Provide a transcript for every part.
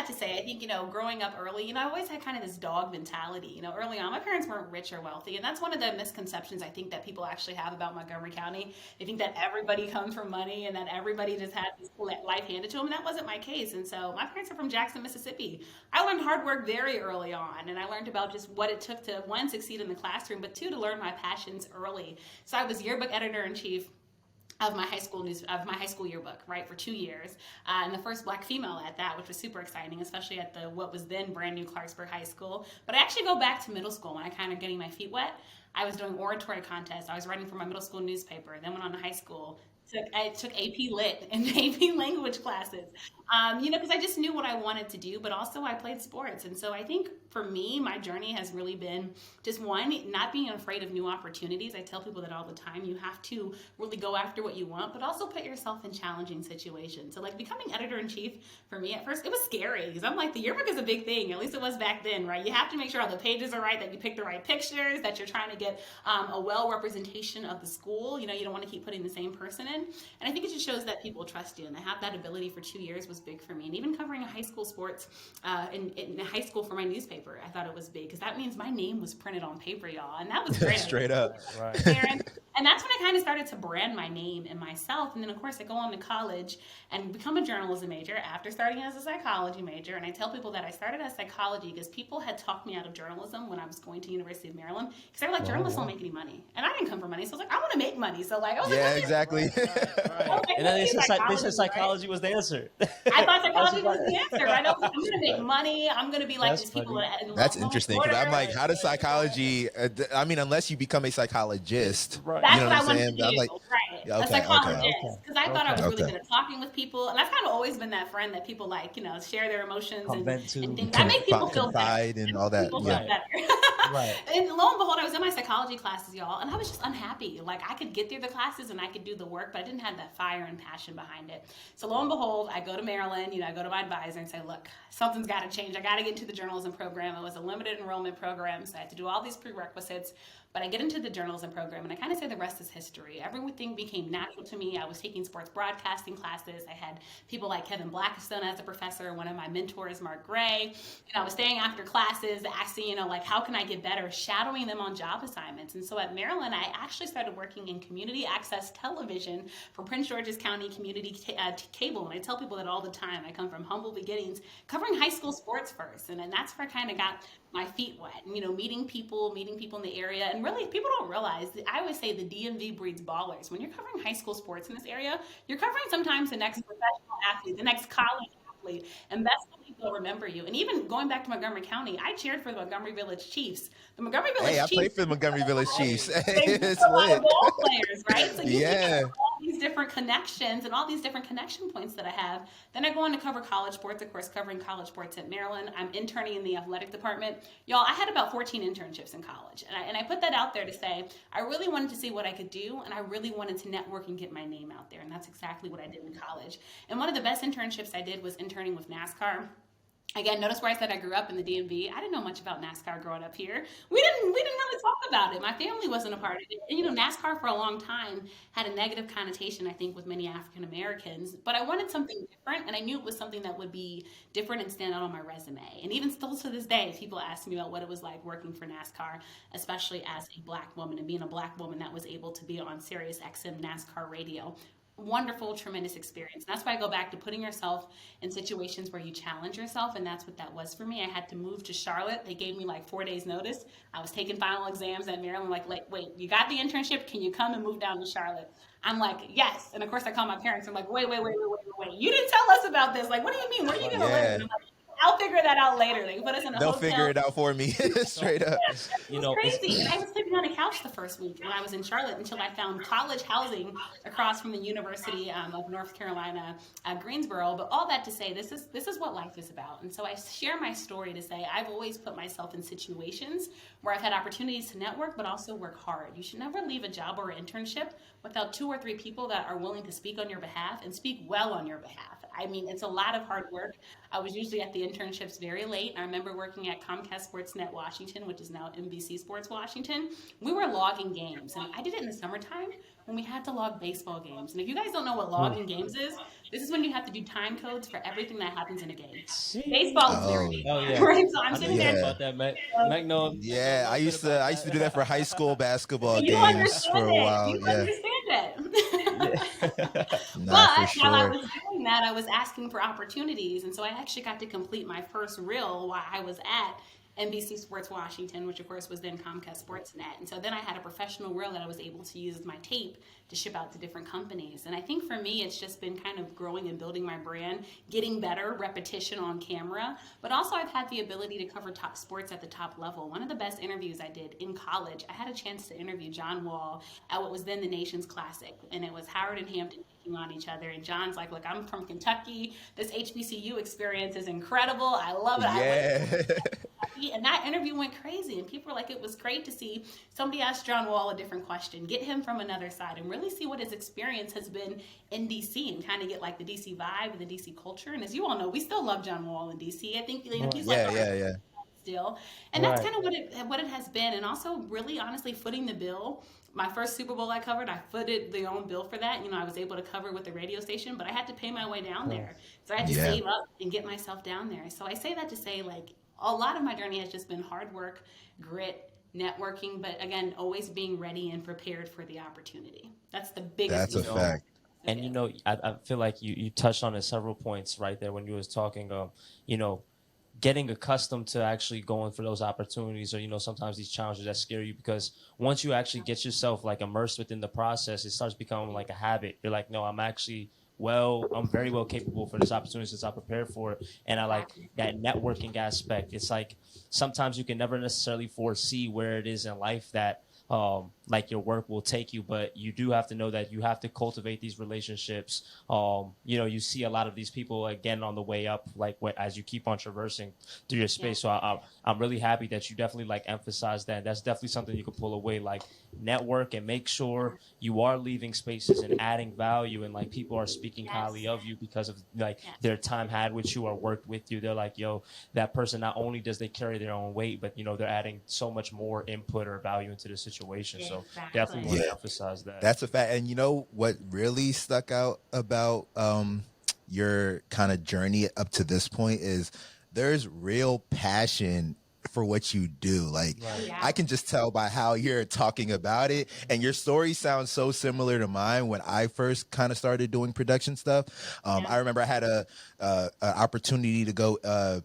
that to say, I think, growing up early, I always had kind of this dog mentality. Early on, my parents weren't rich or wealthy. And that's one of the misconceptions I think that people actually have about Montgomery County. They think that everybody comes from money and that everybody just has this life handed to them. And that wasn't my case. And so my parents are from Jackson, Mississippi. I learned hard work very early on. And I learned about just what it took to, one, succeed in the classroom, but two, to learn my passions early. So I was yearbook editor-in-chief of my high school yearbook, right, for 2 years, and the first Black female at that, which was super exciting, especially at what was then brand new Clarksburg High School. But I actually go back to middle school when I kind of getting my feet wet. I was doing oratory contests. I was writing for my middle school newspaper. Then went on to high school. I took AP Lit and AP language classes, because I just knew what I wanted to do, but also I played sports. And so I think for me, my journey has really been just one, not being afraid of new opportunities. I tell people that all the time. You have to really go after what you want, but also put yourself in challenging situations. So like becoming editor-in-chief for me at first, it was scary because I'm like, the yearbook is a big thing. At least it was back then, right? You have to make sure all the pages are right, that you pick the right pictures, that you're trying to get a well representation of the school. You don't want to keep putting the same person in. And I think it just shows that people trust you, and to have that ability for 2 years was big for me. And even covering high school sports in high school for my newspaper, I thought it was big because that means my name was printed on paper, y'all, and that was great. Straight up. Right. And that's when I kind of started to brand my name and myself. And then, of course, I go on to college and become a journalism major after starting as a psychology major. And I tell people that I started as psychology because people had talked me out of journalism when I was going to University of Maryland because they were like, journalists don't make any money. And I didn't come from money. So I was like, I want to make money. So like, I was like, exactly. And then they said psychology was the answer. I thought psychology was the answer. Right? I'm going to make money. I'm going to be like these people. That's interesting because I'm like, how does psychology, unless you become a psychologist. Right. That's you know what I what I'm wanted to do, right? Yeah, a psychologist. Because I thought I was really good at talking with people. And I've kind of always been that friend that people like, share their emotions and things. I make people feel better. And all that. People feel better. Right. And lo and behold, I was in my psychology classes, y'all, and I was just unhappy. Like, I could get through the classes and I could do the work, but I didn't have that fire and passion behind it. So lo and behold, I go to Maryland, I go to my advisor and say, look, something's got to change. I got to get into the journalism program. It was a limited enrollment program, so I had to do all these prerequisites. But I get into the journalism program, and I kind of say the rest is history. Everything became natural to me. I was taking sports broadcasting classes. I had people like Kevin Blackstone as a professor, one of my mentors, Mark Gray. And I was staying after classes, asking, how can I get better, shadowing them on job assignments. And so at Maryland, I actually started working in community access television for Prince George's County Community Cable. And I tell people that all the time. I come from humble beginnings, covering high school sports first. And then that's where I kind of got my feet wet, meeting people in the area. And really, people don't realize that I always say the DMV breeds ballers. When you're covering high school sports in this area, you're covering sometimes the next professional athlete, the next college athlete, and that's when people remember you. And even going back to Montgomery County, I cheered for the Montgomery Village Chiefs. The Montgomery Village Chiefs. I played for the Montgomery Village Chiefs. It's a lot of ball players, right? So you get all these different connections and all these different connection points that I have. Then I go on to cover college sports, of course, covering college sports at Maryland. I'm interning in the athletic department. Y'all, I had about 14 internships in college. And I put that out there to say, I really wanted to see what I could do, and I really wanted to network and get my name out there. And that's exactly what I did in college. And one of the best internships I did was interning with NASCAR. Again, notice where I said I grew up in the DMV. I didn't know much about NASCAR growing up here. We didn't really talk about it. My family wasn't a part of it. And, NASCAR for a long time had a negative connotation, I think, with many African Americans. But I wanted something different, and I knew it was something that would be different and stand out on my resume. And even still to this day, people ask me about what it was like working for NASCAR, especially as a Black woman and being a Black woman that was able to be on Sirius XM NASCAR radio. Wonderful, tremendous experience. And that's why I go back to putting yourself in situations where you challenge yourself, and that's what that was for me. I had to move to Charlotte. They gave me like 4 days notice. I was taking final exams at Maryland, like, wait, you got the internship? Can you come and move down to Charlotte? I'm like, yes. And of course I call my parents. I'm like, wait. You didn't tell us about this. Like, what do you mean? Where are you going to live? And I'm like, I'll figure that out later. They put us in a They'll hotel. figure it out for me. Straight up. It was crazy. And I was sleeping on a couch the first week when I was in Charlotte until I found college housing across from the University of North Carolina, Greensboro. But all that to say, this is what life is about. And so I share my story to say I've always put myself in situations where I've had opportunities to network, but also work hard. You should never leave a job or an internship without 2 or 3 people that are willing to speak on your behalf and speak well on your behalf. I mean, it's a lot of hard work. I was usually at the internships very late. I remember working at Comcast Sportsnet Washington, which is now NBC Sports Washington. We were logging games, and I did it in the summertime when we had to log baseball games. And if you guys don't know what logging games is, this is when you have to do time codes for everything that happens in a game. Baseball is very big. Oh yeah. Right? So I'm I know sitting you there. about that, Mac. Mac, no. Yeah, I used to do that for high school basketball You games for understand a it. while. You Yeah, understand it. nah, for But while I sure. was doing that, I was asking for opportunities. And so I actually got to complete my first reel while I was at NBC Sports Washington, which of course was then Comcast Sportsnet. And so then I had a professional reel that I was able to use as my tape to ship out to different companies. And I think for me, it's just been kind of growing and building my brand, getting better, repetition on camera. But also I've had the ability to cover top sports at the top level. One of the best interviews I did in college, I had a chance to interview John Wall at what was then the Nation's Classic. And it was Howard and Hampton taking on each other. And John's like, look, I'm from Kentucky. This HBCU experience is incredible. I love it. Yeah. And that interview went crazy, and people were like, it was great to see somebody ask John Wall a different question, get him from another side, and really see what his experience has been in DC, and kind of get like the DC vibe and the DC culture. And as you all know, we still love John Wall in DC. I think he's like still, and that's kind of what it has been. And also, really honestly, footing the bill. My first Super Bowl I covered, I footed the own bill for that. I was able to cover with the radio station, but I had to pay my way down there. So I had to save up and get myself down there. So I say that to say, like, a lot of my journey has just been hard work, grit, networking, but again, always being ready and prepared for the opportunity. That's the biggest That's a fact. And I feel like you touched on it several points right there when you was talking. Getting accustomed to actually going for those opportunities, or sometimes these challenges that scare you, because once you actually get yourself like immersed within the process, it starts becoming like a habit. You're like, no, I'm very well capable for this opportunity since I prepared for it. And I like that networking aspect. It's like sometimes you can never necessarily foresee where it is in life that like your work will take you, but you do have to know that you have to cultivate these relationships. You see a lot of these people again on the way up, like as you keep on traversing through your space. So I'm really happy that you definitely like emphasize that. That's definitely something you can pull away, like network and make sure you are leaving spaces and adding value, and like people are speaking highly of you because of like their time had with you or worked with you. They're like, yo, that person, not only does they carry their own weight, but they're adding so much more input or value into the situation. So definitely want to emphasize that. That's a fact. And what really stuck out about your kind of journey up to this point is there's real passion for what you do. Like, I can just tell by how you're talking about it, and your story sounds so similar to mine when I first kind of started doing production stuff. I remember I had a opportunity to go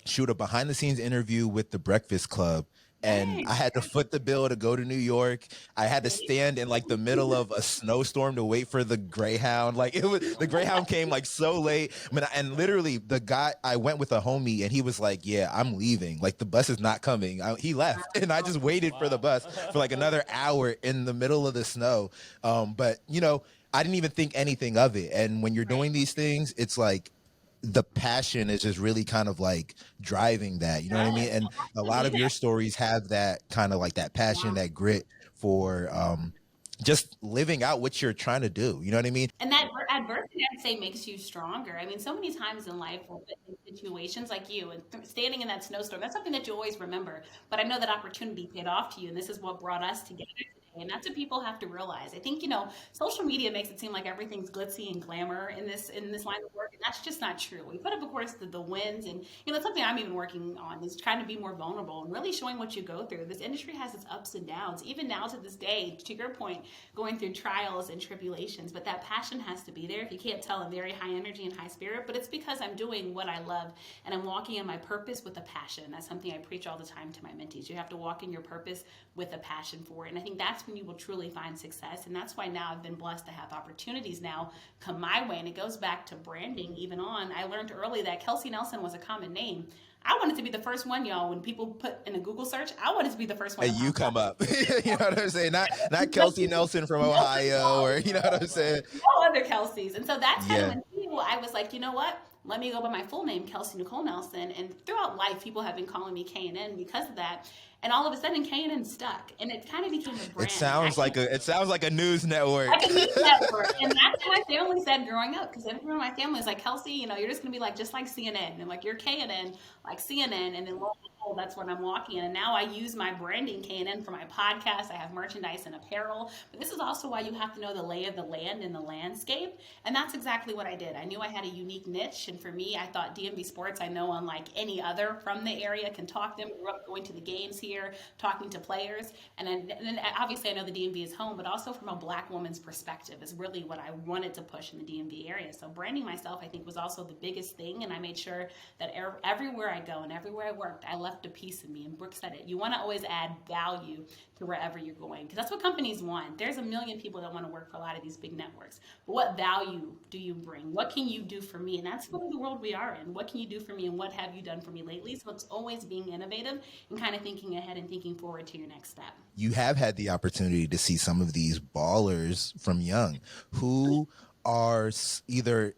shoot a behind the scenes interview with the Breakfast Club. And I had to foot the bill to go to New York. I had to stand in like the middle of a snowstorm to wait for the Greyhound. Like the Greyhound came like so late. And literally I went with a homie and he was like, yeah, I'm leaving. Like the bus is not coming. He left and I just waited for the bus for like another hour in the middle of the snow. But I didn't even think anything of it. And when you're doing these things, it's like, the passion is just really kind of like driving that, you know what I mean? And a lot of your stories have that kind of like that passion, that grit for just living out what you're trying to do. You know what I mean? And that adversity, I'd say, makes you stronger. I mean, so many times in life, we're put in situations like you and standing in that snowstorm, that's something that you always remember. But I know that opportunity paid off to you, and this is what brought us together today. And that's what people have to realize. I think, social media makes it seem like everything's glitzy and glamour in this line of work, and that's just not true. We put up, of course, the wins, and it's something I'm even working on, is trying to be more vulnerable and really showing what you go through. This industry has its ups and downs, even now to this day, to your point, going through trials and tribulations, but that passion has to be there. If you can't tell, I'm very high energy and high spirit, but it's because I'm doing what I love, and I'm walking in my purpose with a passion. That's something I preach all the time to my mentees. You have to walk in your purpose with a passion for it, and I think that's when you will truly find success. And that's why now I've been blessed to have opportunities now come my way. And it goes back to branding. Even on, I learned early that Kelsey Nelson was a common name. I wanted to be the first one, y'all. When people put in a Google search, I wanted to be the first one. And you come up. You know what I'm saying? Not Kelsey Nelson from Ohio, or you know what I'm saying? No other Kelseys. And so that's kind of when I was like, you know what? Let me go by my full name, Kelsey Nicole Nelson. And throughout life, people have been calling me K&N because of that. And all of a sudden, K&N stuck, and it kind of became a brand. It sounds like a news network. Like a news network. And that's what my family said growing up, because everyone in my family is like, Kelsey, you know, you're just going to be like, just like CNN. And like, you're K&N, like CNN. And then lo and behold, that's what I'm walking in. And now I use my branding K&N for my podcast. I have merchandise and apparel. But this is also why you have to know the lay of the land and the landscape. And that's exactly what I did. I knew I had a unique niche. And for me, I thought DMV sports, I know unlike any other from the area, can talk to them. Grew up going to the games here, talking to players. And then obviously I know the DMV is home, but also from a Black woman's perspective is really what I wanted to push in the DMV area. So branding myself, I think, was also the biggest thing. And I made sure that everywhere I go and everywhere I worked, I left a piece of me. And Brooke said it. You want to always add value to wherever you're going, because that's what companies want. There's a million people that want to work for a lot of these big networks. But what value do you bring? What can you do for me? And that's really the world we are in. What can you do for me, and what have you done for me lately? So it's always being innovative and kind of thinking ahead and thinking forward to your next step. You have had the opportunity to see some of these ballers from young who are either,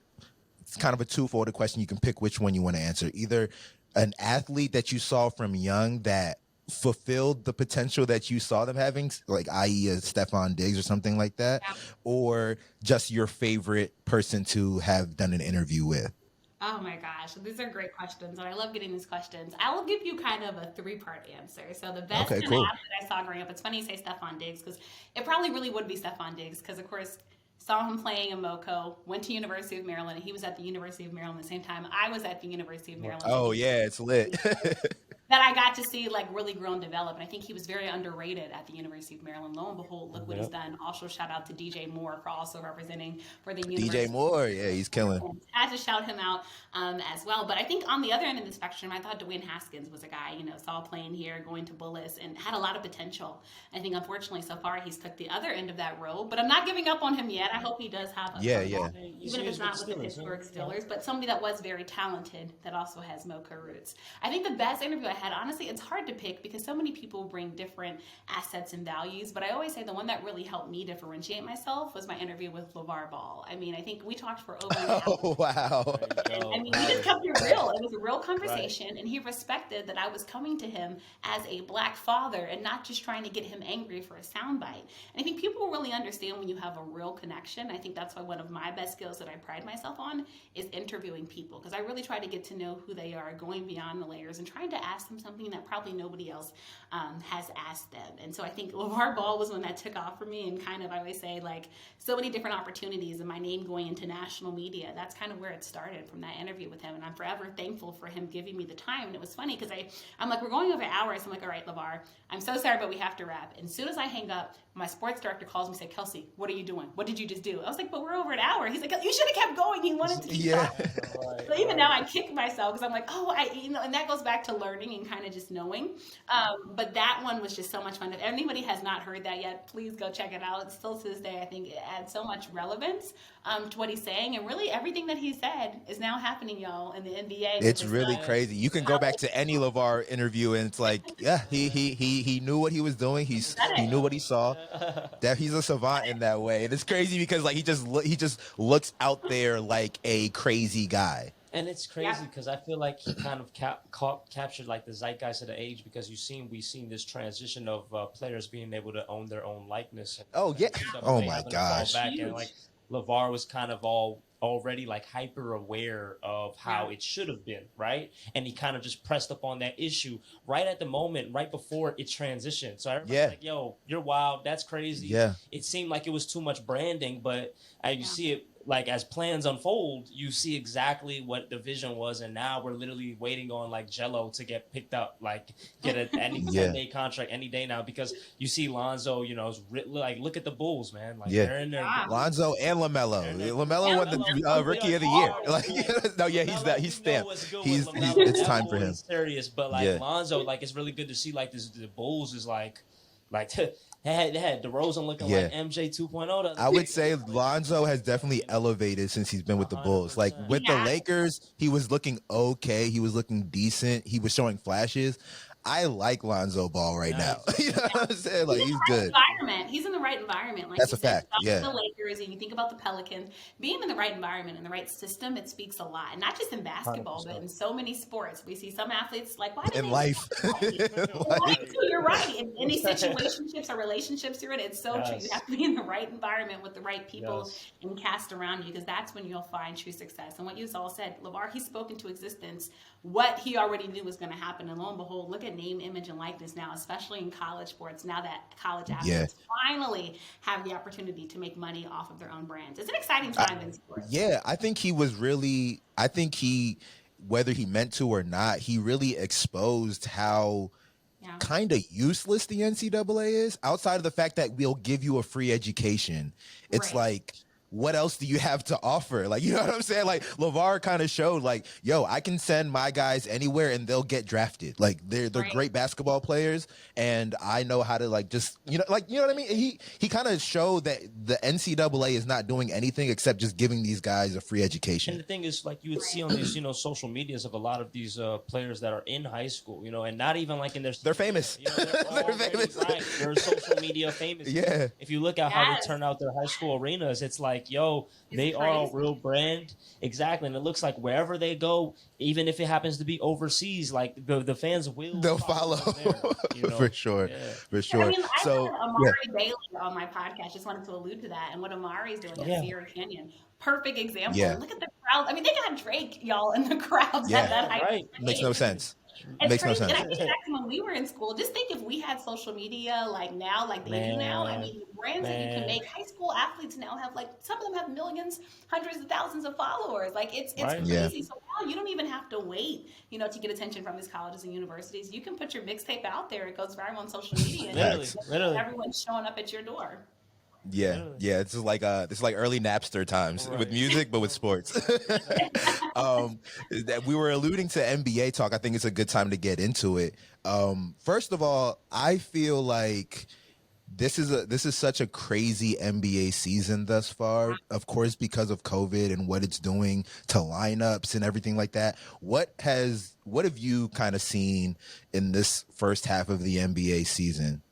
it's kind of a twofold question. You can pick which one you want to answer. Either an athlete that you saw from young that fulfilled the potential that you saw them having, like i.e. a Stephon Diggs or something like that, Yeah. or just your favorite person to have done an interview with? Oh my gosh, these are great questions, and I love getting these questions. I will give you kind of a three-part answer. So the best Okay, cool. athlete I saw growing up, it's funny you say Stephon Diggs, because it probably really would be Stephon Diggs, because of course, saw him playing in MoCo, went to University of Maryland, and he was at the University of Maryland at the same time I was at the University of Maryland. Oh yeah, it's lit. That I got to see like really grow and develop. And I think he was very underrated at the University of Maryland. Lo and behold, look what he's done. Also shout out to DJ Moore for also representing for the University. DJ Moore, yeah, he's killing. I had to shout him out as well. But I think on the other end of the spectrum, I thought Dwayne Haskins was a guy, you know, saw playing here, going to Bullis, and had a lot of potential. I think unfortunately so far he's took the other end of that road. But I'm not giving up on him yet. I hope he does have a comeback, even if it's not with the historic Steelers, but somebody that was very talented that also has MoCo roots. I think the best interview I had, honestly, it's hard to pick because so many people bring different assets and values, but I always say the one that really helped me differentiate myself was my interview with LeVar Ball. I mean, I think we talked for over an hour. Oh, wow. And, I mean, he just kept it real. It was a real conversation, and he respected that I was coming to him as a Black father and not just trying to get him angry for a soundbite. And I think people really understand when you have a real connection. I think that's why one of my best skills that I pride myself on is interviewing people, because I really try to get to know who they are, going beyond the layers and trying to ask them something that probably nobody else has asked them. And so I think LeVar Ball was one that took off for me, and kind of, I always say, like, so many different opportunities and my name going into national media. That's kind of where it started, from that interview with him. And I'm forever thankful for him giving me the time. And it was funny because I'm like, we're going over hours. So I'm like, all right, LeVar, I'm so sorry, but we have to wrap. And as soon as I hang up, my sports director calls me and said, Kelsey, what are you doing? What did you just do? I was like, but we're over an hour. He's like, you should have kept going. He wanted to keep talking. So even now I kick myself because I'm like, and that goes back to learning and kind of just knowing. But that one was just so much fun. If anybody has not heard that yet, please go check it out. It's still to this day, I think it adds so much relevance to what he's saying. And really everything that he said is now happening, y'all, in the NBA. It's really crazy. You can go back to any LeVar interview and it's like, yeah, he knew what he was doing. He knew what he saw. That he's a savant in that way. And it's crazy because like he just looks out there like a crazy guy. And it's crazy because I feel like he kind of captured like the zeitgeist of the age, because we've seen this transition of players being able to own their own likeness. Oh yeah. Oh my gosh. And like LeVar was kind of already like hyper aware of how it should have been, right? And he kind of just pressed up on that issue right at the moment, right before it transitioned. So everybody's like, yo, you're wild. That's crazy. Yeah. It seemed like it was too much branding, but you see it, like as plans unfold, you see exactly what the vision was, and now we're literally waiting on like Jello to get picked up, like get any 10-day contract any day now, because you see Lonzo, you know, like look at the Bulls, man, like they're in there. Lonzo and LaMelo. LaMelo won the Rookie of the Year. Like, no, yeah, he's stamped. It's time for him. Serious, but like Lonzo, like it's really good to see like this. The Bulls is like. They had DeRozan looking like MJ 2.0. I would say Lonzo has definitely elevated since he's been with the Bulls. Like with the Lakers, he was looking okay. He was looking decent. He was showing flashes. I like Lonzo Ball right now. Nice. You know what I'm saying? Like, he's good. Environment. He's in the right environment, like That's you a said. fact. Stop Yeah. the Lakers, and you think about the Pelicans. Being in the right environment and the right system, it speaks a lot. And not just in basketball, 100%. but in so many sports. We see some athletes like, why do In they life. Life, you're right. In any situationships or relationships you're in, it's so true. You Yes. have to be in the right environment with the right people Yes. and cast around you, because that's when you'll find true success. And what you all said, LeVar, he's spoken to existence what he already knew was going to happen. And lo and behold, look at name, image, and likeness now, especially in college sports, now that college athletes finally have the opportunity to make money off of their own brands. It's an exciting time in sports. Yeah, I think whether he meant to or not, he really exposed how kind of useless the NCAA is, outside of the fact that we'll give you a free education. It's like, what else do you have to offer? Like, you know what I'm saying? Like, LeVar kind of showed, like, yo, I can send my guys anywhere and they'll get drafted. Like, they're great basketball players, and I know how to, like, just, you know what I mean? He kind of showed that the NCAA is not doing anything except just giving these guys a free education. And the thing is, like, you would see on these, social medias of a lot of these players that are in high school, and not even like in their... They're famous. They're famous. Right. They're social media famous. Yeah. If you look at how they turn out their high school arenas, it's like, they are a real brand. Exactly. And it looks like wherever they go, even if it happens to be overseas, like the fans they'll follow there, For sure. Yeah. For sure. I mean, I had Amari Bailey on my podcast. Just wanted to allude to that. And what Amari's doing at Sierra Canyon. Perfect example. Yeah. Look at the crowd. I mean, they got Drake, y'all, in the crowds at that high school. Makes no sense. It's Makes crazy. no sense. And I think back to when we were in school, just think if we had social media like now, like they do now. I mean, brands that you can make. High school athletes now have, like, some of them have millions, hundreds of thousands of followers. Like, it's crazy. So now you don't even have to wait, to get attention from these colleges and universities. You can put your mixtape out there. It goes viral on social media. Literally. Everyone's showing up at your door. Yeah, it's just like early Napster times with music, but with sports. We were alluding to NBA talk. I think it's a good time to get into it. First of all, I feel like this is such a crazy NBA season thus far. Of course, because of COVID and what it's doing to lineups and everything like that. What have you kind of seen in this first half of the NBA season?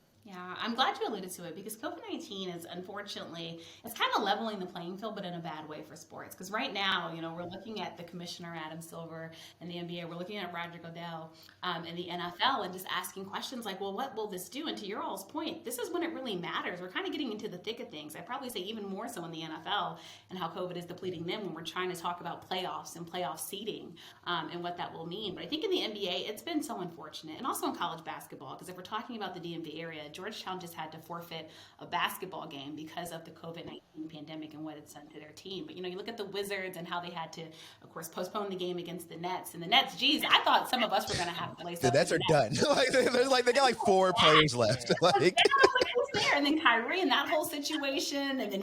I'm glad you alluded to it, because COVID-19 is, unfortunately, it's kind of leveling the playing field, but in a bad way for sports. Because right now, we're looking at the commissioner, Adam Silver, in the NBA. We're looking at Roger Goodell in the NFL, and just asking questions like, well, what will this do? And to your all's point, this is when it really matters. We're kind of getting into the thick of things. I'd probably say even more so in the NFL, and how COVID is depleting them when we're trying to talk about playoffs and playoff seeding and what that will mean. But I think in the NBA, it's been so unfortunate, and also in college basketball, because if we're talking about the DMV area, Georgetown just had to forfeit a basketball game because of the COVID-19 pandemic and what it's done to their team. But, you look at the Wizards and how they had to, of course, postpone the game against the Nets. And the Nets, geez, I thought some of us were going to have to lace up. The Nets are done. They got 4 players left. And then Kyrie and that whole situation. And then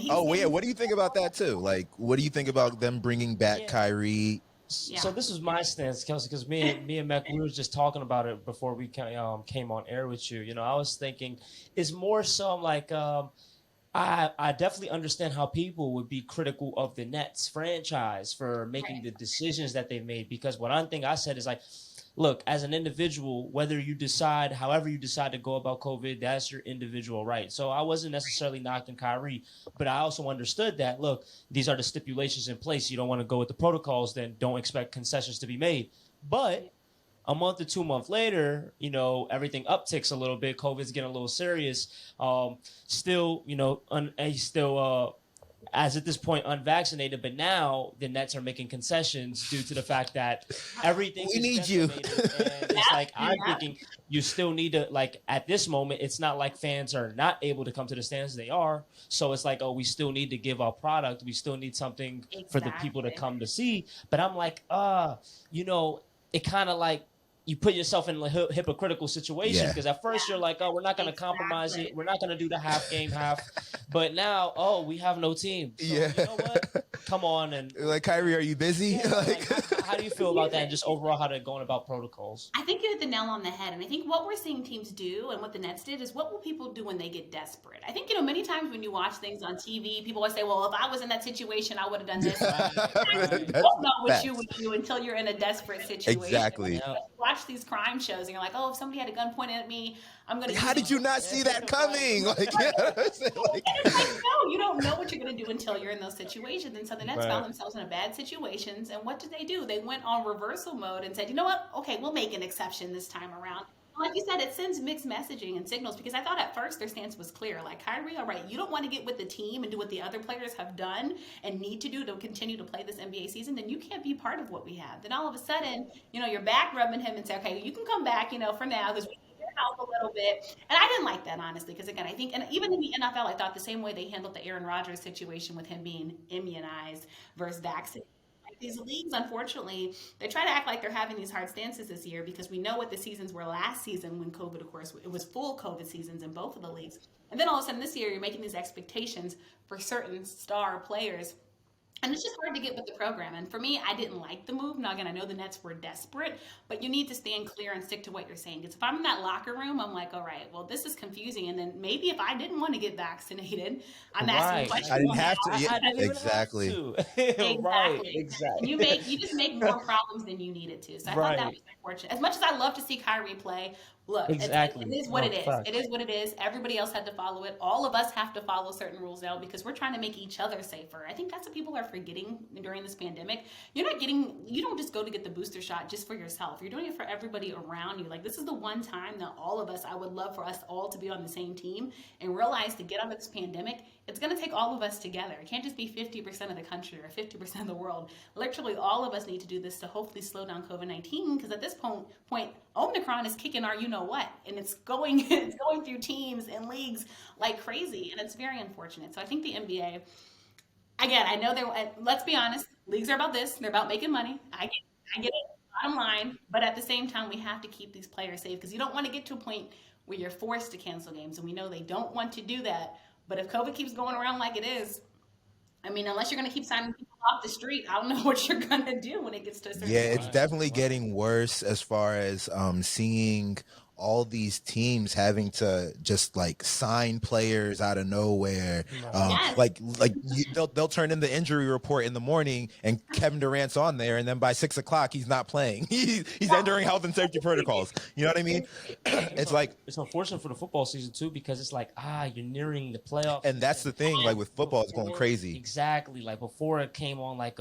what do you think about that too? Like, what do you think about them bringing back Kyrie? So this was my stance, Kelsey, because me and Mac, we were just talking about it before we came on air with you. I was thinking it's more so like I definitely understand how people would be critical of the Nets franchise for making the decisions that they made, because one thing I said is like, look, as an individual, however you decide to go about COVID, that's your individual right. So I wasn't necessarily knocking Kyrie, but I also understood that, look, these are the stipulations in place. You don't want to go with the protocols, then don't expect concessions to be made. But a month or 2 months later, everything upticks a little bit. COVID's getting a little serious. Still, as at this point, unvaccinated, but now the Nets are making concessions due to the fact that everything we need you. And it's like, I'm thinking you still need to, like, at this moment, it's not like fans are not able to come to the stands. They are. So it's like, we still need to give our product. We still need something for the people to come to see. But I'm like, it kind of like, you put yourself in a hypocritical situation, because at first you're like, we're not going to compromise it. We're not going to do the half game half. But now, we have no team. So, you know what? Come on. And like, Kyrie, are you busy? how do you feel about that, and just overall how they're going about protocols? I think you hit the nail on the head. And I think what we're seeing teams do and what the Nets did is what will people do when they get desperate? I think, many times when you watch things on TV, people always say, well, if I was in that situation, I would have done this. You don't know what you would do until you're in a desperate situation. Exactly. You watch these crime shows and you're like, oh, if somebody had a gun pointed at me, I'm going to. How did you not see that coming? Like, no, you don't know what you're going to do until you're in those situations. And so the Nets found themselves in a bad situations. And what did they do? They went on reversal mode and said, you know what? Okay, we'll make an exception this time around. Like you said, it sends mixed messaging and signals, because I thought at first their stance was clear. Like, Kyrie, all right, you don't want to get with the team and do what the other players have done and need to do to continue to play this NBA season, then you can't be part of what we have. Then all of a sudden, you're back rubbing him and say, okay, you can come back, for now, because we need your help a little bit. And I didn't like that, honestly, because again, I think, and even in the NFL, I thought the same way they handled the Aaron Rodgers situation with him being immunized versus vaccinated. These leagues, unfortunately, they try to act like they're having these hard stances this year, because we know what the seasons were last season when COVID, of course, it was full COVID seasons in both of the leagues. And then all of a sudden this year, you're making these expectations for certain star players. And it's just hard to get with the program. And for me, I didn't like the move. Now, again, I know the Nets were desperate, but you need to stand clear and stick to what you're saying. Because if I'm in that locker room, I'm like, all right, well, this is confusing. And then maybe if I didn't want to get vaccinated, I'm asking questions. I didn't have to. I didn't Exactly. Have to. Right, exactly. You just make more problems than you needed to. So I thought that was unfortunate. As much as I love to see Kyrie play, look, exactly. It is what it is. It is what it is. Everybody else had to follow it. All of us have to follow certain rules now, because we're trying to make each other safer. I think that's what people are forgetting during this pandemic. You don't just go to get the booster shot just for yourself. You're doing it for everybody around you. Like, this is the one time that all of us, I would love for us all to be on the same team and realize to get out of this pandemic, it's going to take all of us together. It can't just be 50% of the country or 50% of the world. Literally, all of us need to do this to hopefully slow down COVID-19, because at this point, Omicron is kicking our you-know-what, and it's going through teams and leagues like crazy, and it's very unfortunate. So I think the NBA, again, I know let's be honest, leagues are about this. They're about making money. I get it, bottom line. But at the same time, we have to keep these players safe, because you don't want to get to a point where you're forced to cancel games, and we know they don't want to do that. But if COVID keeps going around like it is, I mean, unless you're going to keep signing people off the street, I don't know what you're going to do when it gets to a certain point. It's definitely getting worse as far as seeing all these teams having to just like sign players out of nowhere. They'll turn in the injury report in the morning and Kevin Durant's on there, and then by 6 o'clock he's not playing. He's entering health and safety protocols. You know what I mean? It's unfortunate for the football season too, because it's like, you're nearing the playoffs. And that's the thing, like with football, it's going crazy. Exactly. Like before it came on, like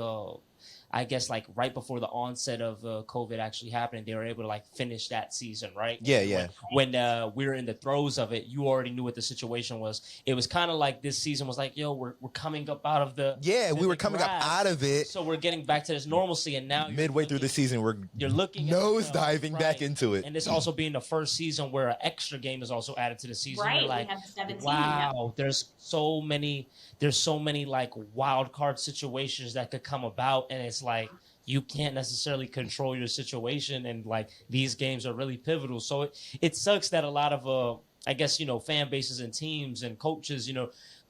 I guess like right before the onset of COVID actually happening, they were able to like finish that season, right? Yeah. When we were in the throes of it, you already knew what the situation was. It was kind of like this season was like, yo, we're coming up out of the we were coming up out of it. So we're getting back to this normalcy, and now midway through the season, you're looking nose diving back into it. And this also being the first season where an extra game is also added to the season. Right, you're like, we have the 17, wow, there's so many like wild card situations that could come about, and it's like you can't necessarily control your situation, and like these games are really pivotal. So it sucks that a lot of I guess fan bases and teams and coaches,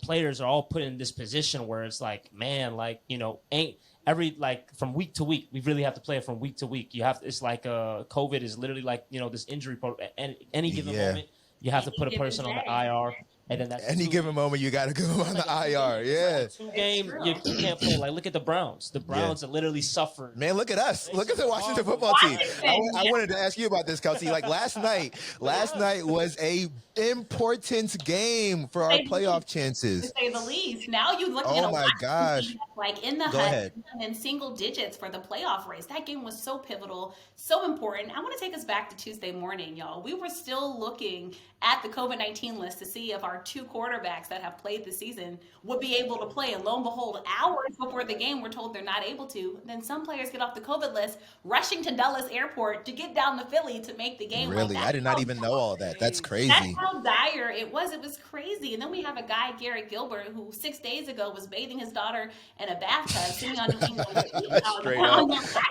players are all put in this position where it's like, man, like ain't every like from week to week, we really have to play it from week to week. It's like COVID is literally like this injury and any given moment you have to put a person on the IR. And then that's any given moment you got to go on the IR. Yeah. 2 games, you can't play. Like, look at the Browns. The Browns have literally suffered. Man, look at us. Look at the Washington football team. I wanted to ask you about this, Kelsey. Like last night was a important game for our playoff chances. To say the least. Now you look at my gosh. Like in the hunt and in single digits for the playoff race. That game was so pivotal, so important. I want to take us back to Tuesday morning, y'all. We were still looking at the COVID-19 list to see if our 2 quarterbacks that have played this season would be able to play. And lo and behold, hours before the game, we're told they're not able to. Then some players get off the COVID list, rushing to Dulles Airport to get down to Philly to make the game. Really? I did not even know all that. That's crazy. That's how dire it was. It was crazy. And then we have a guy, Garrett Gilbert, who 6 days ago was bathing his daughter in a bathtub, sitting on New England.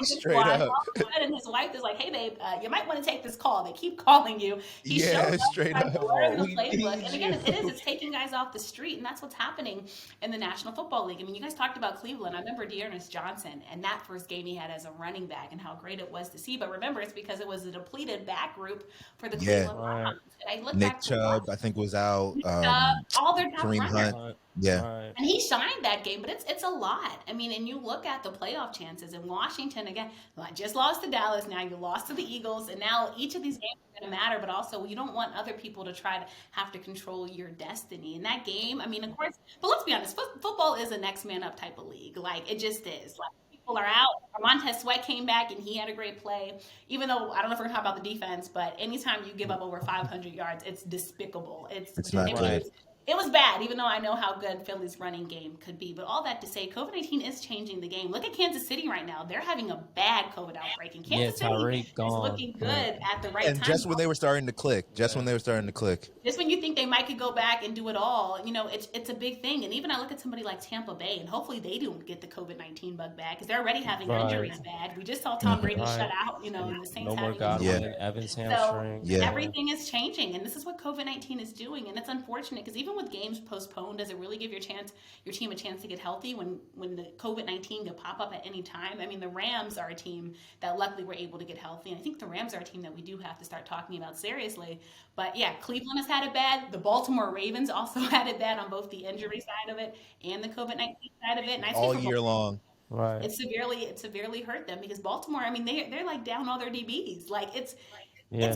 Straight up. And his wife is like, hey, babe, you might want to take this call. They keep calling you. He showed up, straight up. And again, it is. It's taking guys off the street, and that's what's happening in the National Football League. I mean, you guys talked about Cleveland. I remember Dearness Johnson and that first game he had as a running back and how great it was to see. But remember, it's because it was a depleted back group for the Cleveland Browns. And I look Nick back to Chubb, I think, was out. all their top Kareem runners. Hunt. Yeah. Right. And he shined that game, but it's a lot. I mean, and you look at the playoff chances in Washington again. I just lost to Dallas. Now you lost to the Eagles, and now each of these games are going to matter. But also, you don't want other people to try to have to control your destiny. In that game, I mean, of course. But let's be honest, football is a next man up type of league. Like it just is. Like people are out. Montez Sweat came back and he had a great play. Even though I don't know if we're talking about the defense, but anytime you give up over 500 yards, it's despicable. It's not good. It was bad, even though I know how good Philly's running game could be. But all that to say, COVID-19 is changing the game. Look at Kansas City right now. They're having a bad COVID outbreak. And Kansas City is looking good at the right time. And just when they were starting to click. Just when you think they might could go back and do it all, it's a big thing. And even I look at somebody like Tampa Bay, and hopefully they don't get the COVID-19 bug back because they're already having injuries bad. We just saw Tom Brady shut out, and the Saints having Godwin, Evans hamstring. So everything is changing. And this is what COVID-19 is doing. And it's unfortunate because even with games postponed, does it really give your team a chance to get healthy when the COVID-19 could pop up at any time? I mean, the Rams are a team that luckily were able to get healthy, and I think the Rams are a team that we do have to start talking about seriously. But yeah, Cleveland has had it bad. The Baltimore Ravens also had it bad on both the injury side of it and the COVID-19 side of it. And all year long. Right. It severely hurt them because Baltimore, I mean, they're like down all their DBs. Like it's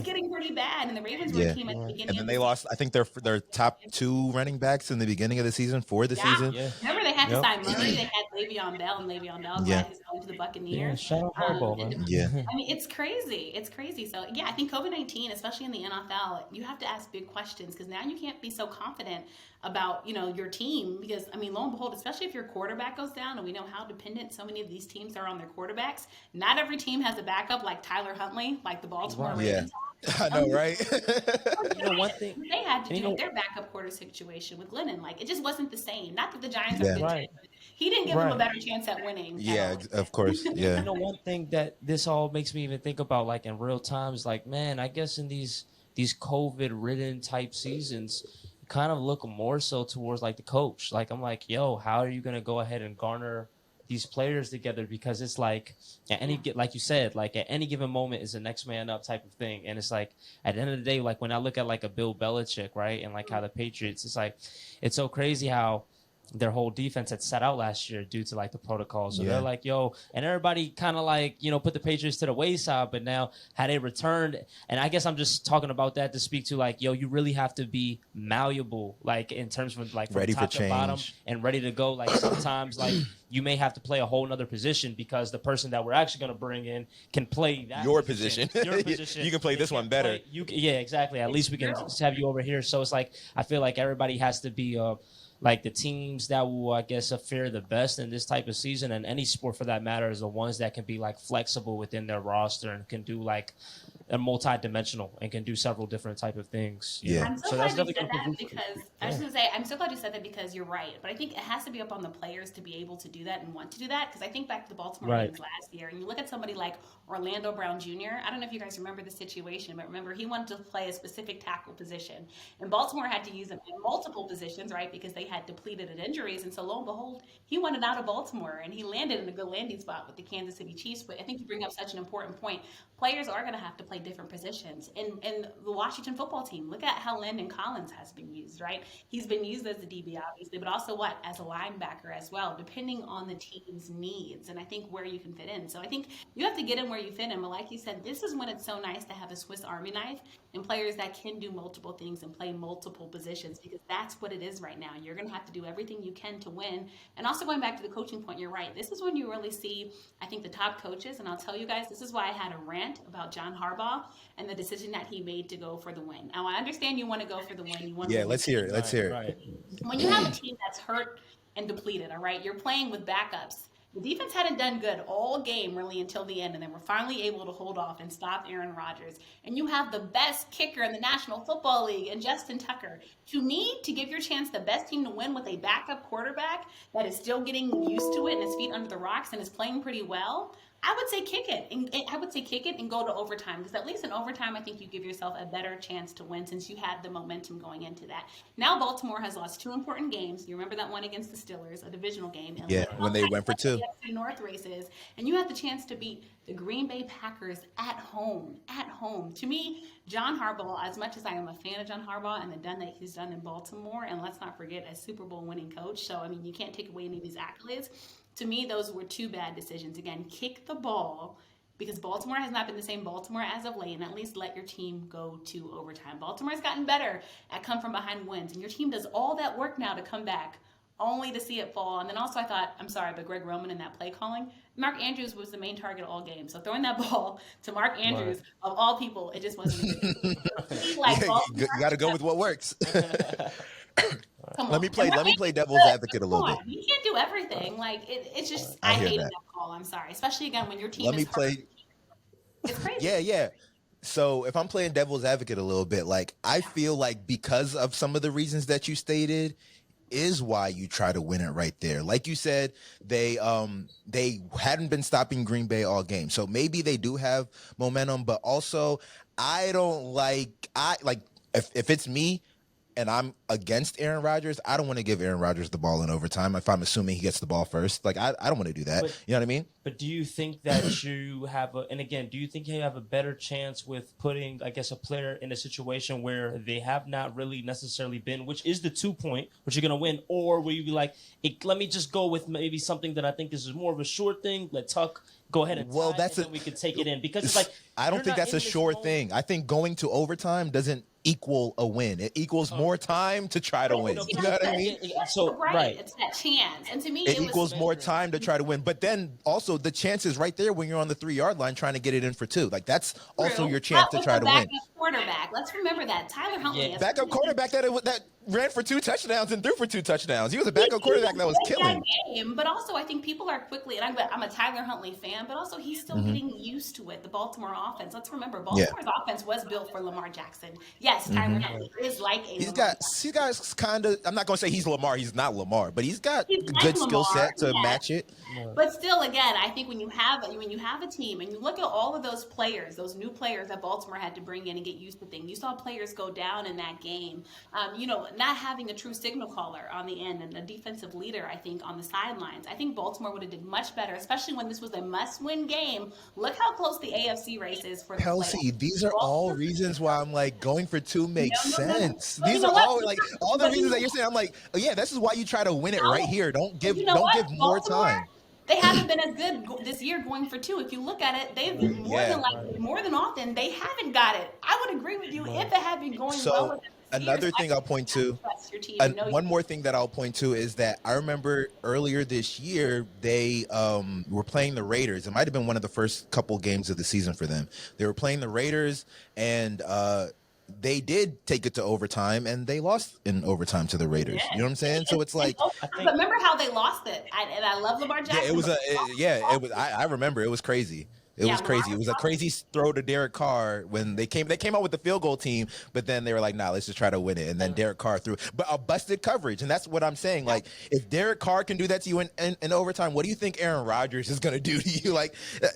getting pretty bad, and the Ravens were a team at the beginning. And then they lost, I think, their top 2 running backs in the beginning of the season for the season. Yeah. Remember, they had to sign Murray. They had Le'Veon Bell, and Le'Veon Bell is going to the Buccaneers. Shout out Harbaugh, man. I mean, it's crazy. It's crazy. So, yeah, I think COVID-19, especially in the NFL, you have to ask big questions because now you can't be so confident about, your team because, I mean, lo and behold, especially if your quarterback goes down, and we know how dependent so many of these teams are on their quarterbacks. Not every team has a backup like Tyler Huntley, like the Baltimore Ravens. I know, right? One thing they had to do with their backup quarter situation with Glennon. Like, it just wasn't the same. Not that the Giants are good. He didn't give them a better chance at winning. Yeah, of course. Yeah. One thing that this all makes me even think about, like in real time, is like, man, I guess in these COVID-ridden type seasons, kind of look more so towards like the coach. Like I'm like, yo, how are you gonna go ahead and garner these players together? Because it's like like you said, like at any given moment is a next man up type of thing. And it's like at the end of the day, like when I look at like a Bill Belichick, right, and like how the Patriots, it's like it's so crazy how their whole defense had set out last year due to like the protocols. So they're like, yo, and everybody kind of like, put the Patriots to the wayside, but now had they returned, and I guess I'm just talking about that to speak to like, yo, you really have to be malleable, like in terms of like from ready top for to bottom change and ready to go. Like sometimes like you may have to play a whole nother position because the person that we're actually going to bring in can play that your position. You can play this one better. Yeah, exactly. At least we can have you over here. So it's like, I feel like everybody has to be, like the teams that will, I guess, fare the best in this type of season, and any sport for that matter, is the ones that can be like flexible within their roster and can do like a multi-dimensional and can do several different type of things. Yeah. I'm so glad you said that because I was going to say, I'm so glad you said that because you're right. But I think it has to be up on the players to be able to do that and want to do that. Because I think back to the Baltimore Ravens last year, and you look at somebody like Orlando Brown Jr. I don't know if you guys remember the situation, but remember he wanted to play a specific tackle position, and Baltimore had to use him in multiple positions, right? Because they had depleted at injuries, and so lo and behold, he wanted out of Baltimore, and he landed in a good landing spot with the Kansas City Chiefs. But I think you bring up such an important point. Players are going to have to play different positions. In the Washington football team, look at how Landon Collins has been used, right? He's been used as a DB, obviously, but also as a linebacker as well, depending on the team's needs and I think where you can fit in. So I think you have to get in where you fit in. But like you said, this is when it's so nice to have a Swiss Army knife and players that can do multiple things and play multiple positions, because that's what it is right now. You're going to have to do everything you can to win. And also going back to the coaching point, you're right. This is when you really see, I think, the top coaches. And I'll tell you guys, this is why I had a rant about John Harbaugh and the decision that he made to go for the win. Now, I understand you want to go for the win. You want to let's hear it. Let's hear it. Right. When you have a team that's hurt and depleted, all right, you're playing with backups. The defense hadn't done good all game really until the end, and then we're finally able to hold off and stop Aaron Rodgers. And you have the best kicker in the National Football League and Justin Tucker. To me, to give your chance the best team to win with a backup quarterback that is still getting used to it and his feet under the rocks and is playing pretty well, I would say kick it, and I would say kick it and go to overtime, because at least in overtime, I think you give yourself a better chance to win since you had the momentum going into that. Now Baltimore has lost two important games. You remember that one against the Steelers, a divisional game, and Yeah, when they went for two. AFC North races, and you had the chance to beat the Green Bay Packers at home. At home, to me, John Harbaugh. As much as I am a fan of John Harbaugh and the done that he's done in Baltimore, and let's not forget a Super Bowl winning coach. So I mean, you can't take away any of these accolades. To me, those were two bad decisions. Again, kick the ball, because Baltimore has not been the same Baltimore as of late, and at least let your team go to overtime. Baltimore's gotten better at come from behind wins, and your team does all that work now to come back, only to see it fall. And then also I thought, I'm sorry, but Greg Roman in that play calling, Mark Andrews was the main target all game. So throwing that ball to Mark Andrews, of all people, it just wasn't a good. You got to go with what works. Let me play devil's advocate a little bit. You can't do everything. Like it's just I hated that call. I'm sorry, especially again when your team. Let me play. It's crazy. Yeah. So if I'm playing devil's advocate a little bit, like I feel like because of some of the reasons that you stated, is why you try to win it right there. Like you said, they hadn't been stopping Green Bay all game, so maybe they do have momentum. But also, I if it's me and I'm against Aaron Rodgers, I don't want to give Aaron Rodgers the ball in overtime if I'm assuming he gets the ball first. Like, I don't want to do that. You know what I mean? But do you think that you have do you think you have a better chance with putting, I guess, a player in a situation where they have not really necessarily been, which is the 2 point, which you're going to win, or will you be like, let me just go with maybe something that I think is more of a sure thing, let Tuck go ahead and we can take it in, because it's like, I don't think that's a sure thing. I think going to overtime doesn't equal a win. It equals more time to try to win. You know what I mean? So right, it's that chance, and to me, it equals more time to try to win. But then also the chance is right there when you're on the 3-yard line trying to get it in for 2. Like that's also your chance to try to win. Quarterback. Let's remember that Tyler Huntley, backup quarterback that ran for 2 touchdowns and threw for 2 touchdowns. He was a backup quarterback that was killing. But also, I think people are quickly, and I'm a Tyler Huntley fan, but also he's still getting used to it. The Baltimore offense. Let's remember, Baltimore's offense was built for Lamar Jackson. Yes, Tyler Huntley is like a. He's got kind of. I'm not going to say he's Lamar. He's not Lamar, but he's got a good skill set to match it. But still, again, I think when you have a team and you look at all of those players, those new players that Baltimore had to bring in and get used to things, you saw players go down in that game. Not having a true signal caller on the end and a defensive leader, I think, on the sidelines. I think Baltimore would have did much better, especially when this was a must-win game. Look how close the AFC race is for the Kelsey, playoffs. these are all reasons why I'm like going for 2 makes sense. These are all like all the reasons that you're saying. I'm like, oh yeah, this is why you try to win it right here. Don't give more time. They haven't been as good this year going for 2. If you look at it, they've been more than often they haven't got it. I would agree with you if it had been going well with them. Another thing I'll point to, one more thing that I'll point to is that I remember earlier this year, they were playing the Raiders. It might have been one of the first couple games of the season for them. They were playing the Raiders, and they did take it to overtime, and they lost in overtime to the Raiders. You know what I'm saying? So it's like, but remember how they lost it. I love Lamar Jackson. It was. I remember it was crazy. It was crazy. It was a crazy throw to Derek Carr when they came out with the field goal team, but then they were like, nah, let's just try to win it. And then Derek Carr threw, but a busted coverage. And that's what I'm saying. Like, if Derek Carr can do that to you in overtime, what do you think Aaron Rodgers is going to do to you? Like,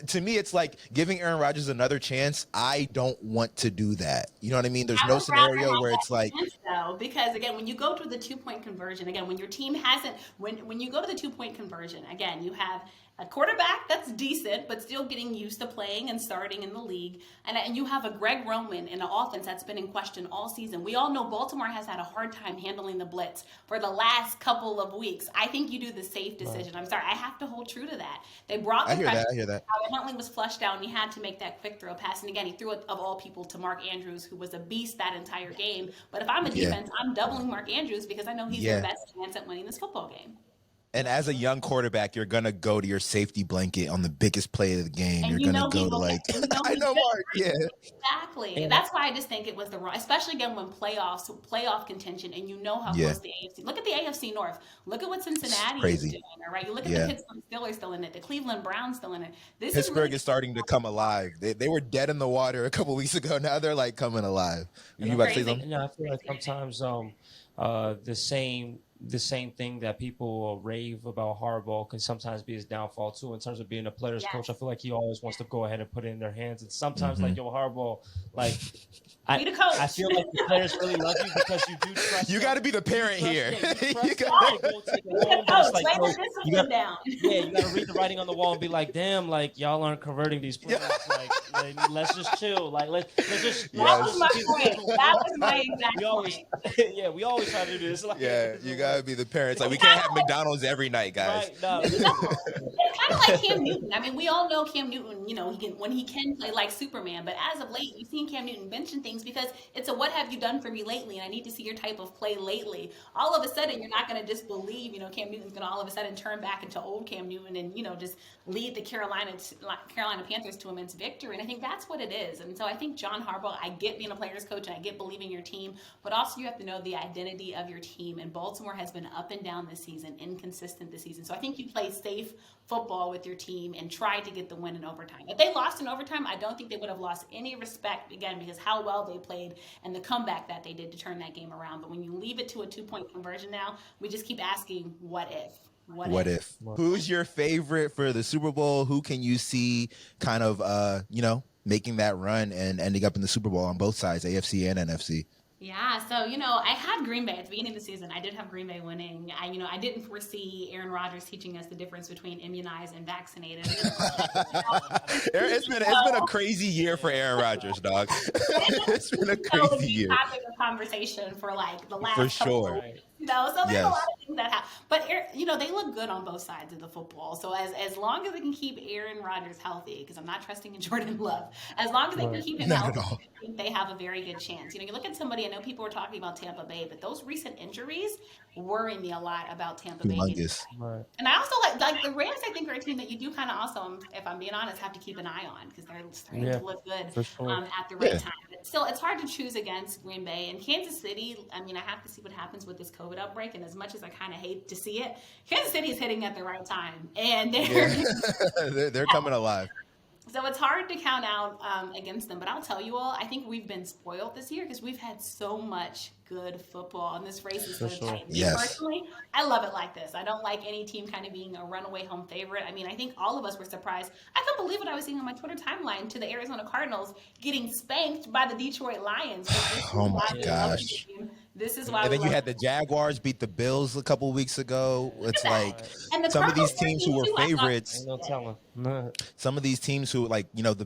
to me, it's like giving Aaron Rodgers another chance. I don't want to do that. You know what I mean? There's no scenario where it's like. Because again, when you go to the 2-point conversion, again, when your team hasn't, when you go to the 2-point conversion, again, you have a quarterback that's decent, but still getting used to playing and starting in the league. And you have a Greg Roman in an offense that's been in question all season. We all know Baltimore has had a hard time handling the blitz for the last couple of weeks. I think you do the safe decision. I'm sorry, I have to hold true to that. They brought the pressure. I hear that. Huntley was flushed out, and he had to make that quick throw pass. And again, he threw it, of all people, to Mark Andrews, who was a beast that entire game. But if I'm a defense, I'm doubling Mark Andrews because I know he's your best chance at winning this football game. And as a young quarterback, you're going to go to your safety blanket on the biggest play of the game. You're going to go to like, I know, Mark. Yeah. Exactly. And that's why I just think it was the wrong, especially again when playoff contention, and you know how close the AFC. Look at the AFC North. Look at what Cincinnati is doing, all right? You look at the Pittsburgh Steelers still in it, the Cleveland Browns still in it. Pittsburgh is starting to come alive. They were dead in the water a couple weeks ago. Now they're like coming alive. You about to say something? Yeah, I feel like sometimes the same the same thing that people rave about Harbaugh can sometimes be his downfall too. In terms of being a player's coach, I feel like he always wants to go ahead and put it in their hands. And sometimes, like, yo, Harbaugh, like, Be the coach. I feel like the players really love you because you do trust. You got to be the parent here. You got to go take it home. But it's like, lay yo, the discipline down. yeah, you got to read the writing on the wall and be like, damn, like, y'all aren't converting these players. Like, let's just chill. Like, let's just. That was my point. That was my exact point. Yeah, we always try to do this. Like, Yeah, you gotta be the parents. Like, we can't have McDonald's every night, guys. Right, no. It's kind of like Cam Newton. I mean, we all know Cam Newton, you know, when he can play like Superman, but as of late, you've seen Cam Newton benching things because it's a what have you done for me lately, and I need to see your type of play lately. All of a sudden, you're not going to just believe, you know, Cam Newton's going to all of a sudden turn back into old Cam Newton and, you know, just lead the Carolina Panthers to immense victory. And I think that's what it is. And so I think John Harbaugh, I get being a player's coach and I get believing your team, but also you have to know the identity of your team. And Baltimore has been up and down this season, inconsistent this season. So I think you play safe football with your team and try to get the win in overtime. If they lost in overtime, I don't think they would have lost any respect, again, because how well they played and the comeback that they did to turn that game around. But when you leave it to a 2-point conversion now, we just keep asking, what if? What if? Who's your favorite for the Super Bowl? Who can you see kind of, you know, making that run and ending up in the Super Bowl on both sides, AFC and NFC? Yeah, so, you know, I had Green Bay at the beginning of the season. I did have Green Bay winning. I didn't foresee Aaron Rodgers teaching us the difference between immunized and vaccinated. It's been a crazy year for Aaron Rodgers, dog. It's been a crazy year. Topic of conversation for like the last for sure. You know, so there's a lot of things that happen. But, you know, they look good on both sides of the football. So as long as they can keep Aaron Rodgers healthy, because I'm not trusting in Jordan Love, as long as they can keep him healthy, I think they have a very good chance. You know, you look at somebody, I know people were talking about Tampa Bay, but those recent injuries worry me a lot about Tampa Bay. Right. And I also like the Rams, I think, are a team that you do kind of also, if I'm being honest, have to keep an eye on because they're starting to look good at the right time. But still, it's hard to choose against Green Bay. And Kansas City, I mean, I have to see what happens with this COVID outbreak. And as much as I kind of hate to see it, Kansas City is hitting at the right time. And they're coming alive. So it's hard to count out against them. But I'll tell you all, I think we've been spoiled this year because we've had so much good football, and this race is so tight. Yes. Personally, I love it like this. I don't like any team kind of being a runaway home favorite. I mean, I think all of us were surprised. I couldn't believe what I was seeing on my Twitter timeline to the Arizona Cardinals getting spanked by the Detroit Lions. Oh my gosh. This is why. And then you had the Jaguars beat the Bills a couple weeks ago. It's like some of these teams who were favorites. No telling. No. Some of these teams who, like, you know, the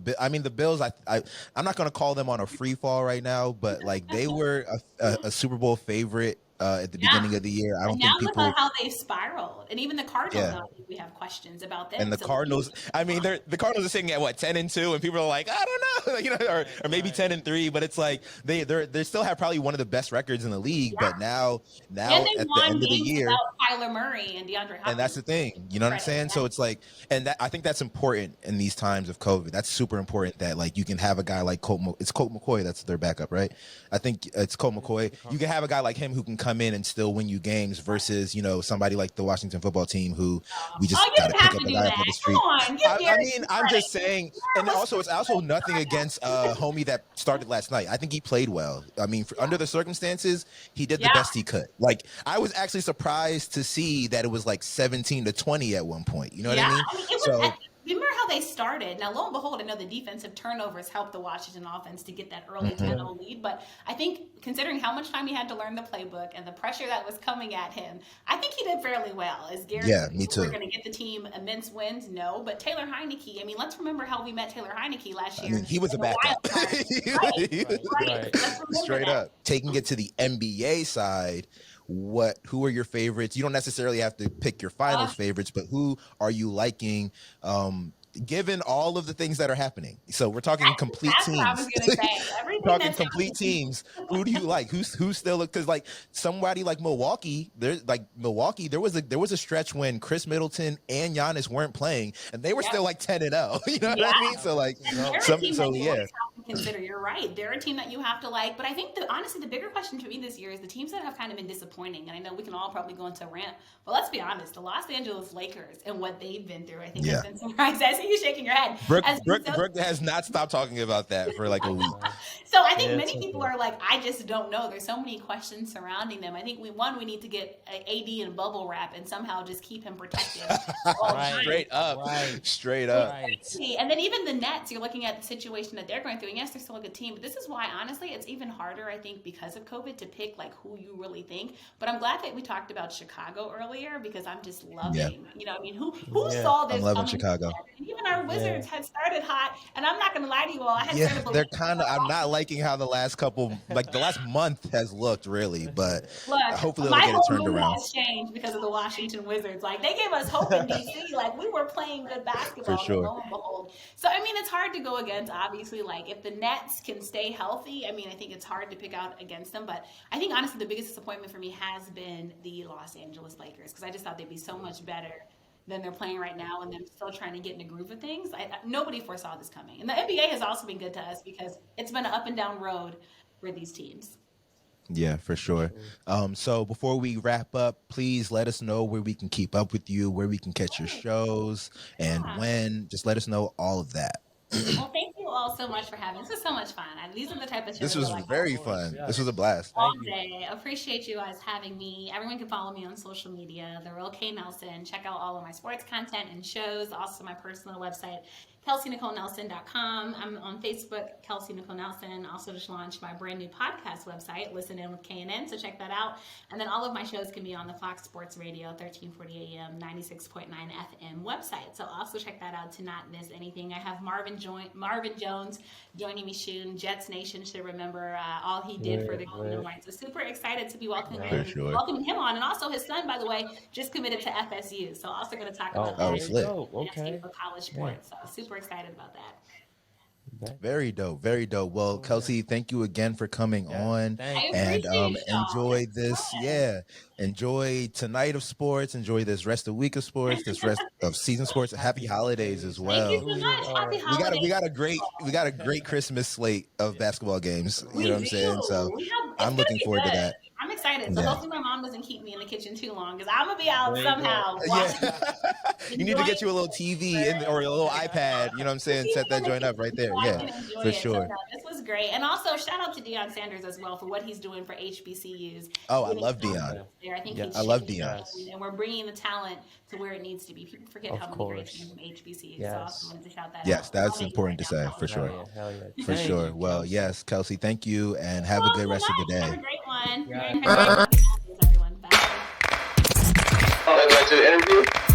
Bills. I'm not going to call them on a free fall right now, but like they were a Super Bowl favorite at the beginning of the year. I don't think people. Look at how they spiraled, and even the Cardinals. Now, I think we have questions about them. And the Cardinals. I mean, the Cardinals are sitting at what 10-2, and people are like, I don't know, you know, or maybe 10-3. But it's like they still have probably one of the best records in the league. Yeah. But now at the end of the year, Kyler Murray and DeAndre Hopkins. And that's the thing, you know what I'm saying? So it's like, and I think that's important in these times of COVID. That's super important that like you can have a guy like Colt McCoy. That's their backup, right? I think it's Colt McCoy. You can have a guy like him who can come in and still win you games versus, you know, somebody like the Washington football team who we just got to pick up a guy off the street. I mean, I'm just saying, and also it's also nothing against homie that started last night. I think he played well. I mean, under the circumstances, he did the best he could. Like, I was actually surprised to see that it was like 17-20 at one point. You know what I mean? Remember how they started? Now, lo and behold, I know the defensive turnovers helped the Washington offense to get that early 10-0 lead. But I think considering how much time he had to learn the playbook and the pressure that was coming at him, I think he did fairly well. As Gary, me too. We're going to get the team immense wins? No. But Taylor Heineke, I mean, let's remember how we met Taylor Heineke last year. I mean, he was a backup. Right. Straight up. Taking it to the NBA side, who are your favorites? You don't necessarily have to pick your finals favorites, but who are you liking given all of the things that are happening? So we're talking complete teams. What I was gonna say. Talking complete teams. Who do you like? Who's still, because like somebody like Milwaukee, there was a stretch when Chris Middleton and Giannis weren't playing and they were still like 10-0. You know what I mean? So like consider. You're right. They're a team that you have to like. But I think honestly, the bigger question to me this year is the teams that have kind of been disappointing. And I know we can all probably go into a rant, but let's be honest, the Los Angeles Lakers and what they've been through, I think has been surprising. I see you shaking your head. Brooke has not stopped talking about that for like a week. So I think many people are like, I just don't know. There's so many questions surrounding them. I think we need to get AD in a bubble wrap and somehow just keep him protected. Straight up. And then even the Nets, you're looking at the situation that they're going through. And yes, they're still a good team, but this is why, honestly, it's even harder, I think, because of COVID to pick like who you really think. But I'm glad that we talked about Chicago earlier because I'm just loving, who saw this? I'm loving Chicago. Even our Wizards had started hot, and I'm not going to lie to you all. They're kind of. I'm not liking how the last month has looked, really, but hopefully they'll get it turned around. Has changed because of the Washington Wizards. Like they gave us hope in DC. Like we were playing good basketball. For sure. Lo and behold. So I mean, it's hard to go against. Obviously, like if the Nets can stay healthy, I mean, I think it's hard to pick out against them. But I think honestly, the biggest disappointment for me has been the Los Angeles Lakers because I just thought they'd be so much better than they're playing right now, and they're still trying to get in the groove of things. Nobody foresaw this coming. And the NBA has also been good to us because it's been an up and down road for these teams. Yeah, for sure. So before we wrap up, please let us know where we can keep up with you, where we can catch your shows, and when. Just let us know all of that. Well, thank you all so much for having. This was so much fun. These are the type of shows. This was very fun. Yes. This was a blast. All day. Appreciate you guys having me. Everyone can follow me on social media, The Real K Nelson. Check out all of my sports content and shows. Also, my personal website, KelseyNicoleNelson.com. I'm on Facebook, Kelsey Nicole Nelson. Also just launched my brand new podcast website, Listen In with KNN, so check that out. And then all of my shows can be on the Fox Sports Radio, 1340 AM, 96.9 FM website. So also check that out to not miss anything. I have Marvin Jones joining me soon. Jets Nation should remember all he did for the Golden Knights. So super excited to be welcoming him on. And also his son, by the way, just committed to FSU. So also going to talk about that. Okay. For college sports. So super excited about that. Very dope. Very dope. Well, Kelsey, thank you again for coming on and enjoy this. Yeah. Enjoy tonight of sports. Enjoy this rest of the week of sports, this rest of season sports. Happy holidays as well. Thank you so much. Happy holidays. We got a great Christmas slate of basketball games. You know what I'm saying? So I'm looking forward to that. I'm excited. So hopefully my mom doesn't keep me in the kitchen too long because I'm going to be out somehow. You need to get you a little TV or a little iPad. You know what I'm saying? Set that joint up right there. Yeah, for sure. So, this was great. And also shout out to Deion Sanders as well for what he's doing for HBCUs. Oh, I love Deion. I think I love Deion. And we're bringing the talent to where it needs to be. People forget how many great teams from HBCUs. So I also wanted to shout that out. Yes, that's important to say, for sure. For sure. Well, yes, Kelsey, thank you, and have a good rest of the day. Have a great one. Yeah. Everyone. Bye. I'd like to interview.